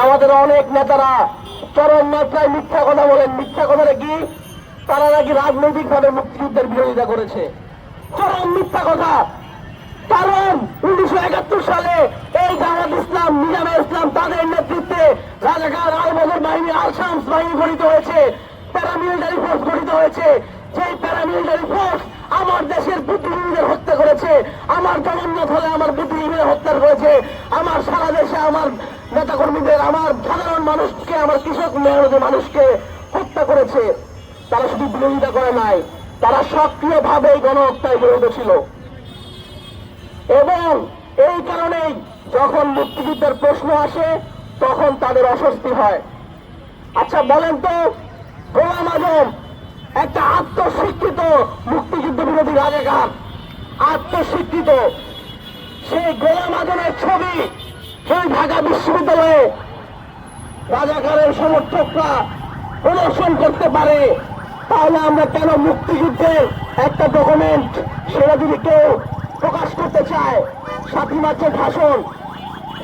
আমাদের অনেক নেতারা চরম মাত্রায় মিথ্যা কথা বলেন। মিথ্যা কথাটা কি? তারা নাকি রাজনৈতিকভাবে মুক্তিযুদ্ধের বিরোধিতা করেছে। চরম মিথ্যা কথা। কারণ 1971 সালে এই জামাত ইসলাম, নিজামে ইসলাম তাদের নেতৃত্বে রাজাকার আল বদর বাহিনী, আল শামস বাহিনী গঠিত হয়েছে, প্যারামিলিটারি ফোর্স গঠিত হয়েছে। যেই প্যারামিলিটারি ফোর্স আমার দেশের বুদ্ধিজীবীদের হত্যা করেছে, আমার জগন্নাথ হলে আমার বুদ্ধিজীবীদের হত্যা করেছে, আমার সারা দেশে আমার নেতাকর্মীদের, আমার সাধারণ মানুষকে, আমার কৃষক মেহনতি মানুষকে হত্যা করেছে। তারা শুধু বিরোধিতা করে নাই, তারা সক্রিয়ভাবে গণহত্যায় জড়িত ছিল। এবং এই কারণেই যখন মুক্তিযুদ্ধের প্রশ্ন আসে তখন তাদের অস্বস্তি হয়। আচ্ছা বলেন তো, গোলাম আজম একটা আত্মস্বীকৃত মুক্তিযুদ্ধ বিরোধী রাজাকার, আত্মস্বীকৃত। সেই গোলাম আজমের ছবি সেই ঢাকা বিশ্ববিদ্যালয়ে রাজাকারের সমর্থকরা প্রদর্শন করতে পারে, তাহলে আমরা কেন মুক্তিযুদ্ধের একটা ডকুমেন্ট সেটা যদি কেউ প্রকাশ করতে চায়, 7 মার্চের ভাষণ,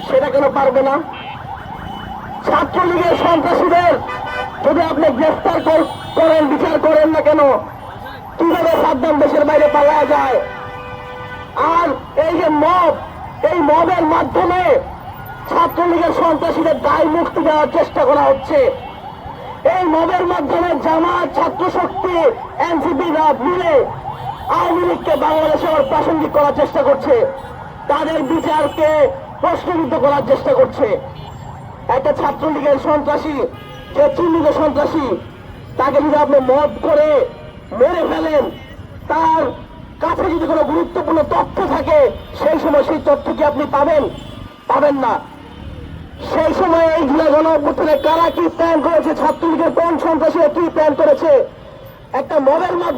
সেটা কেন পারবে না? ছাত্রলীগের সন্ত্রাসীদের যদি আপনি গ্রেফতার করেন, বিচার করেন না কেন, কিভাবে সাদ্দাম দেশের বাইরে পালায়া যায়? আর এই যে মব, এই মবের মাধ্যমে ছাত্রলীগের সন্ত্রাসীদের দায় মুক্তি দেওয়ার চেষ্টা করা হচ্ছে। এই মবের মাধ্যমে জামাত, ছাত্র শক্তি, এনসিপি মিলে আওয়ামী লীগকে বাংলাদেশে আবার প্রাসঙ্গিক করার চেষ্টা করছে, তাদের বিচারকে প্রশ্নবিদ্ধ করার চেষ্টা করছে। একটা ছাত্রলীগের সন্ত্রাসী, যে চিহ্নিত সন্ত্রাসী, তাকে যদি আপনি মব করে মেরে ফেলেন, তার কাছে যদি কোনো গুরুত্বপূর্ণ তথ্য থাকে, সেই সময় সেই তথ্য কি আপনি পাবেন? পাবেন না। সেই সময় এই জুলাই গণঅভ্যুত্থানে কারা কি প্ল্যান করেছে, ছাত্রলীগের কোন সন্ত্রাসীরা কি প্ল্যান করেছে, একটা মবের মাধ্যমে